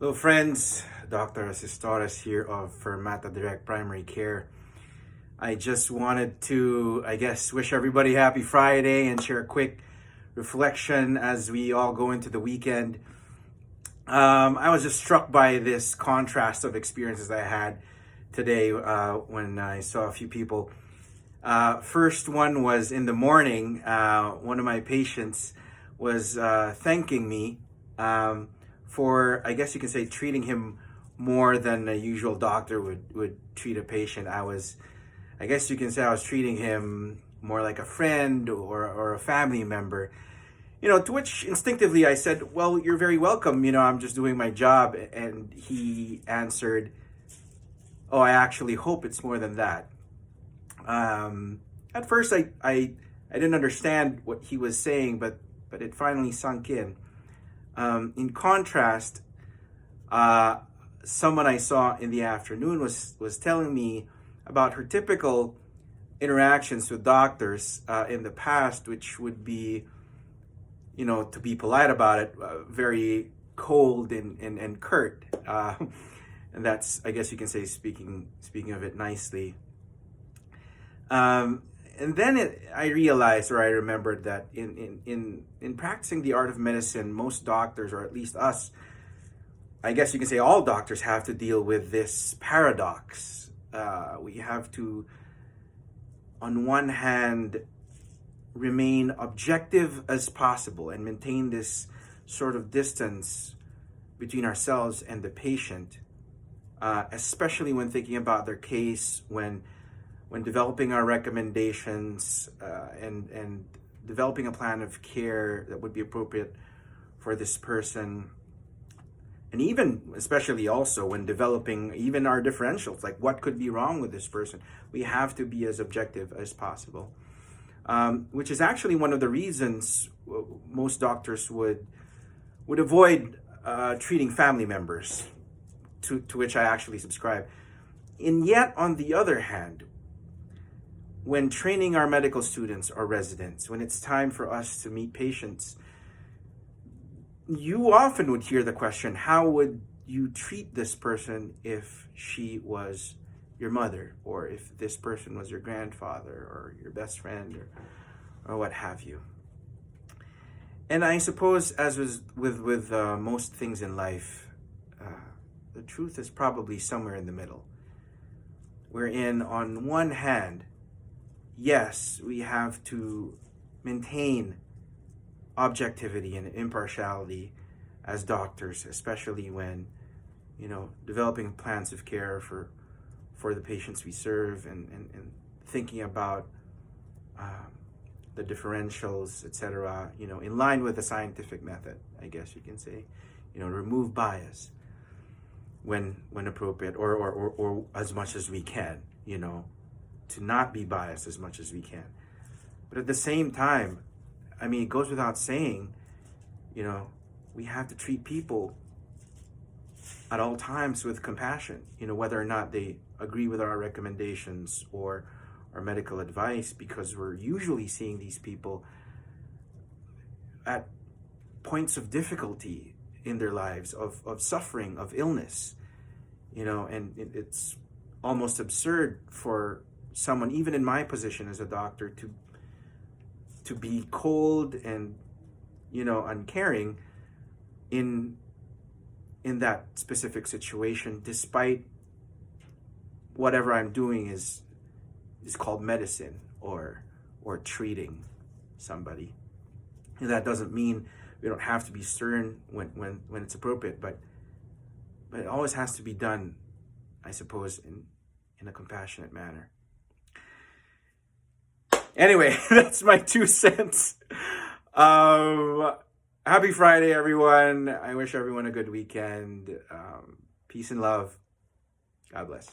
Hello friends, Dr. Asistores here of Fermata Direct Primary Care. I just wanted to, wish everybody happy Friday and share a quick reflection as we all go into the weekend. I was just struck by this contrast of experiences I had today when I saw a few people. First one was in the morning. One of my patients was thanking me for, I guess you can say, treating him more than a usual doctor would treat a patient. I guess you can say I was treating him more like a friend or a family member. To which instinctively I said, well, you're very welcome. I'm just doing my job. And he answered, oh, I actually hope it's more than that. At first, I didn't understand what he was saying, but it finally sunk in. In contrast, someone I saw in the afternoon was telling me about her typical interactions with doctors in the past, which would be, to be polite about it, very cold and curt. And that's, I guess you can say, speaking of it nicely. And then I realized, or I remembered, that in practicing the art of medicine, most doctors, or at least us, I guess you can say all doctors, have to deal with this paradox. We have to, on one hand, remain objective as possible and maintain this sort of distance between ourselves and the patient, especially when thinking about their case, when developing our recommendations and developing a plan of care that would be appropriate for this person. And even, especially also, when developing even our differentials, like what could be wrong with this person, we have to be as objective as possible. Which is actually one of the reasons most doctors would avoid treating family members, to which I actually subscribe. And yet, on the other hand, when training our medical students or residents, when it's time for us to meet patients, you often would hear the question, how would you treat this person if she was your mother, or if this person was your grandfather or your best friend, or what have you? And I suppose, as was with most things in life, the truth is probably somewhere in the middle. Wherein, on one hand, yes, we have to maintain objectivity and impartiality as doctors, especially when, developing plans of care for the patients we serve, and thinking about the differentials, etc., in line with the scientific method, I guess you can say, remove bias when appropriate, or as much as we can, to not be biased as much as we can. But at the same time, it goes without saying, we have to treat people at all times with compassion, whether or not they agree with our recommendations or our medical advice, because we're usually seeing these people at points of difficulty in their lives, of suffering, of illness, and it's almost absurd for someone, even in my position as a doctor, to be cold and uncaring in that specific situation, despite whatever I'm doing is called medicine or treating somebody. And that doesn't mean we don't have to be stern when it's appropriate, but it always has to be done, I suppose, in a compassionate manner. Anyway, that's my 2 cents. Happy Friday, everyone. I wish everyone a good weekend. Peace and love. God bless.